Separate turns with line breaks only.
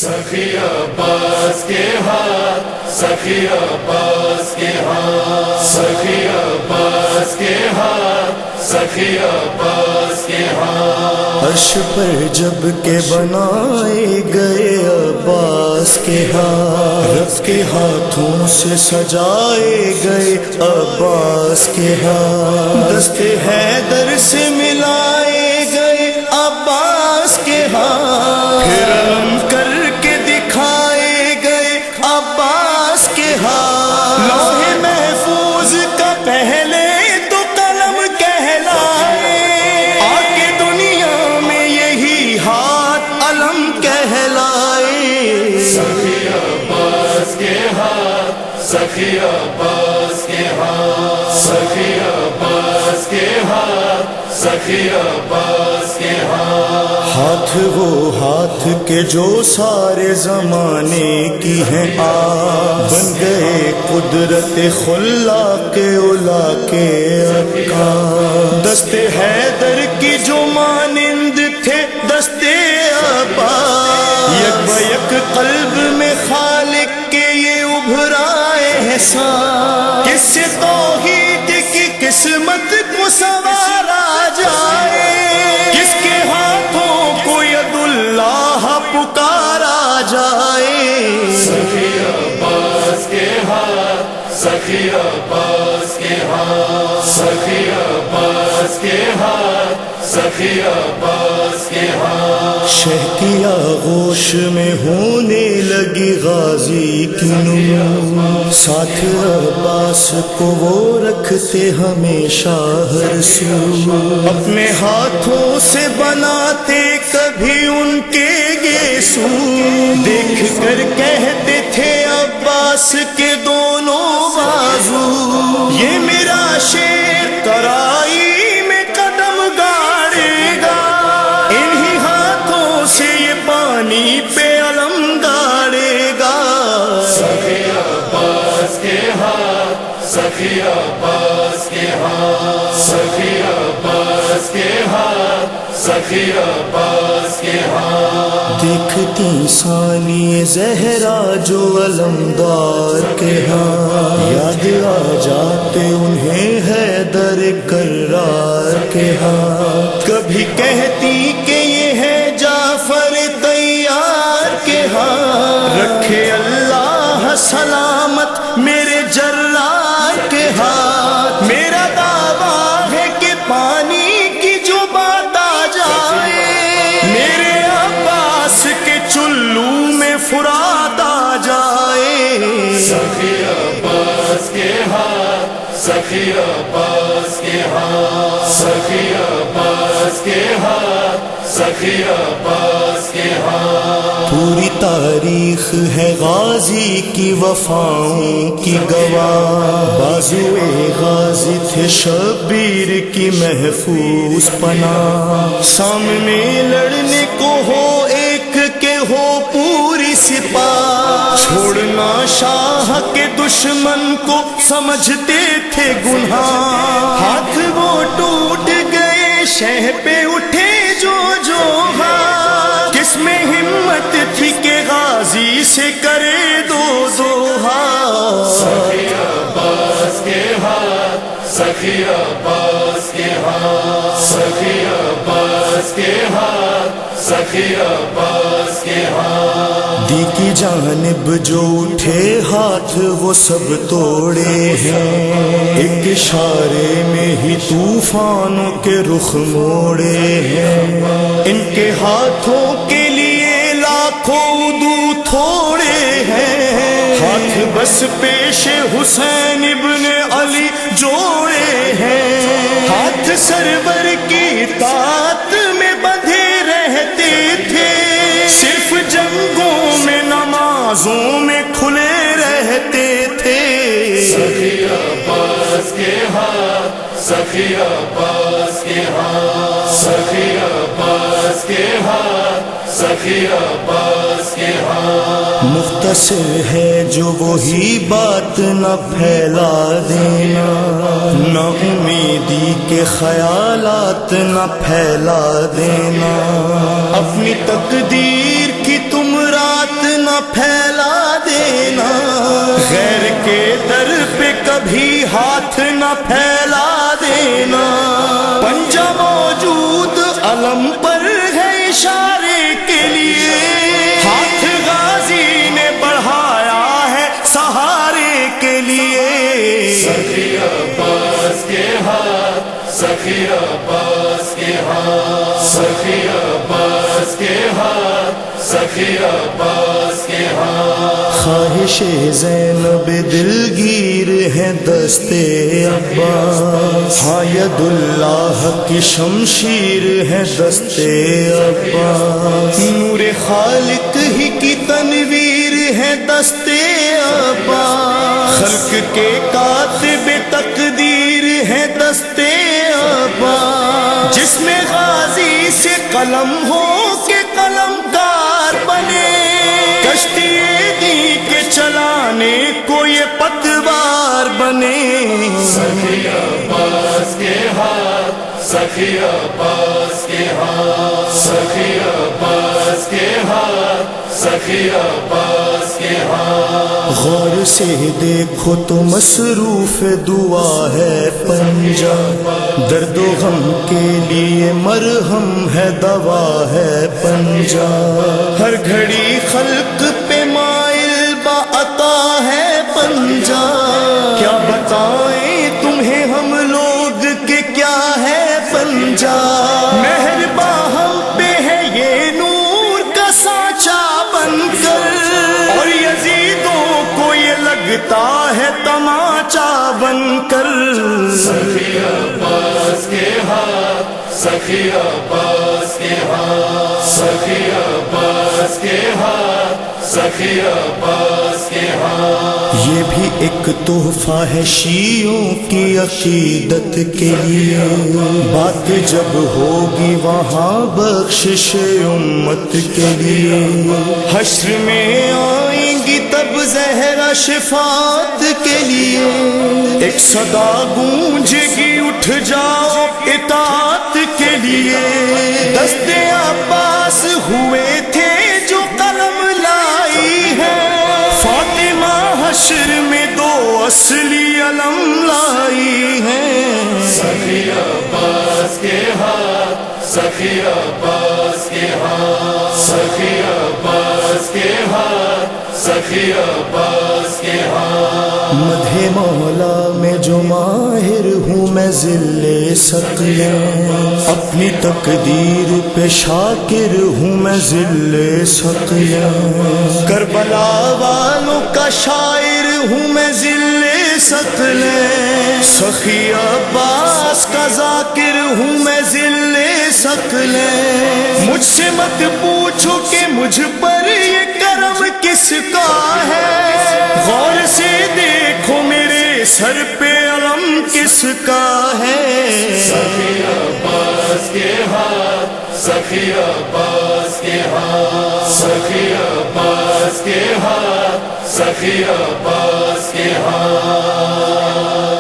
سخی عباس کے ہاتھ، سخی عباس کے ہاتھ، سخی عباس کے ہاتھ، سخی عباس کے ہاتھ۔
عرش پر جب کہ بنائے گئے عباس کے ہاتھ، رب کے ہاتھوں سے سجائے گئے عباس کے ہاتھ، دست حیدر سے ملائے گئے عباس کے ہاتھ، پھر علم کر کے دکھائے گئے عباس کے ہاتھ، لوح محفوظ کا پہلے تو قلم کہلائے، آگے دنیا میں یہی ہاتھ علم کہلائے۔
سخی عباس کے ہاتھ، سخی عباس کے ہاتھ، سخی عباس کے ہاتھ، سخی عباس کے ہاتھ۔
ہاتھ وہ ہاتھ کے جو سارے زمانے کی ہیں آب، بن گئے قدرت خلاق اولا کے ارکان، دست حیدر کی جو مانند تھے دست عباس، یک بیک قلب میں خالق کے یہ ابھرائے احسان، کس سے توحید کی قسمت کو سنوارا جائے، کس کے ہاتھوں کو ید اللہ پکارا جائے۔
سخی عباس کے ہاتھ، سخی عباس کے ہاتھ، سخی عباس کے ہاتھ، سخی عباس کے ہاتھ۔
شہ کی آغوش میں ہونے لگی غازی کی نمو، ساتھ عباس کو وہ رکھتے ہمیشہ ہر سو، اپنے ہاتھوں سے بناتے کبھی ان کے گیسو، دیکھ کر کہتے تھے عباس کے دونوں بازو، یہ میرا شیر ترائی میں قدم گاڑے گا، انہی ہاتھوں سے یہ پانی پہ علم گاڑے گا۔
سخی عباس کے ہاتھ، سخی عباس کے ہاتھ، سخی عباس کے ہاتھ، سخی عباس کے ہاتھ۔
دیکھتی ثانی زہرا جو علمدار کے ہاں، یاد آ جاتے انہیں حیدر کرار کے ہاں، کبھی کہتی کہ یہ ہے جعفر طیار کے ہاں، رکھے اللہ سلامت میرے جرار کے ہاتھ، میرا دعویٰ ہے کہ پانی کی جو بات آ جائے، میرے عباس کے چلو میں فرات آ جائے۔
سخی عباس کے ہاتھ، سخی عباس کے ہاتھ، سخی عباس کے ہاتھ، سخی عباس کے ہاتھ۔
پوری تاریخ ہے غازی کی وفاؤں کی گواہ، بازوئے غازی تھے شبیر کی محفوظ پناہ، سامنے لڑنے کو ہو ایک کے ہو پوری سپاہ، چھوڑنا شاہ کے دشمن کو سمجھتے تھے گناہ، ہاتھ وہ ٹوٹ گئے شہ پہ اٹھے جو ہاتھ، کس میں ہمت تھی کہ غازی سے کرے دو ہاتھ۔
سخی عباس کے ہاتھ، سخی عباس کے ہاتھ، سخی عباس کے ہاتھ، سخی عباس کے ہاتھ۔
دی کی جانب جو اٹھے ہاتھ وہ سب توڑے ہیں، ایک اشارے میں ہی طوفانوں کے رخ موڑے ہیں، ان کے ہاتھوں کے لیے لاکھوں عدو تھوڑے ہیں، ہاتھ بس پیش حسین ابن علی جوڑے ہیں، ہاتھ سرور کی اطاعت میں بندھے رہتے تھے، صرف جنگوں میں نمازوں میں کھلے رہتے تھے۔
سخی عباس کے ہاتھ، سخی عباس کے ہاتھ، سخی عباس کے ہاتھ، سخی عباس کے ہاتھ۔
مختصر ہے جو وہی بات نہ پھیلا دینا، نہ امیدی کے خیالات نہ پھیلا دینا، اپنی تقدیر کی تم رات نہ پھیلا دینا، غیر کے در پہ کبھی ہاتھ نہ پھیلا دینا، پنجہ موجود علم پر ہے اشارے کے لیے، ہاتھ غازی نے بڑھایا ہے سہارے کے لیے،
سخی عباس کے ہاتھ، سخی عباس کے ہاتھ، سخی عباس کے ہاتھ، سخی عباس کے ہاتھ،
خواہش زینب دلگیر ہے دستے عباس، ہاں ید اللہ کی شمشیر ہے دستے عباس، نور خالق ہی کی تنویر ہے دستے عباس، خلق کے کاتب تقدیر ہے دستے عباس، جس میں غازی سے قلم ہو کے قلمکار بنے، کشتی دی کے چلانے کو یہ پتوار بنے،
سخی عباس کے ہاتھ، سخی عباس کے ہاتھ، سخی عباس کے ہاتھ، سخی عباس کے ہاتھ،
غور سے دیکھو تو مصروف دعا ہے پنجہ، درد و غم کے لیے مرہم ہے دوا ہے پنجہ، ہر گھڑی خلق پہ مائل با عطا ہے پنجہ، کیا بتائیں تمہیں ہم لوگ کہ کیا ہے پنجہ، مہرباں ہم پہ ہے یہ نور کا سانچہ بن کر، اور یزیدوں کو یہ لگتا ہے تماچا بن کر،
سخی عباس کے ہاتھ، سخی عباس کے ہاتھ، سخی عباس کے ہاتھ، سخی عباس کے ہاتھ،
یہ بھی ایک تحفہ ہے شیعوں کی عقیدت کے لیے، بات جب ہوگی وہاں بخشش امت کے لیے، حشر میں آئیں گی تب زہرا شفاعت کے لیے، ایک صدا گونجے گی اٹھ جاؤ اطاعت کے لیے، دست عباس ہوئے تھے جو قلم لائی ہے، فاطمہ حشر میں دو اصلی علم لائی ہیں،
سخی عباس کے ہاتھ، سخی عباس کے ہاتھ، سخی عباس کے ہاتھ، سخی عباس کے ہاتھ،
مدح مولا میں جو ماہر ہوں میں ذل ثقلین، اپنی تقدیر پہ شاکر ہوں میں ذل ثقلین، کربلا والوں کا شاعر ہوں میں ذل ثقلین، سخی عباس کا ذاکر ہوں میں ذل ثقلین، مجھ سے مت پوچھو کہ مجھ پر یہ کرم کس کا ہے، غور سے دیکھو میرے سر پہ علم کس کا ہے،
سخی عباس کے ہاتھ، سخی عباس کے ہاتھ، سخی عباس کے ہاتھ، سخی عباس کے ہاتھ۔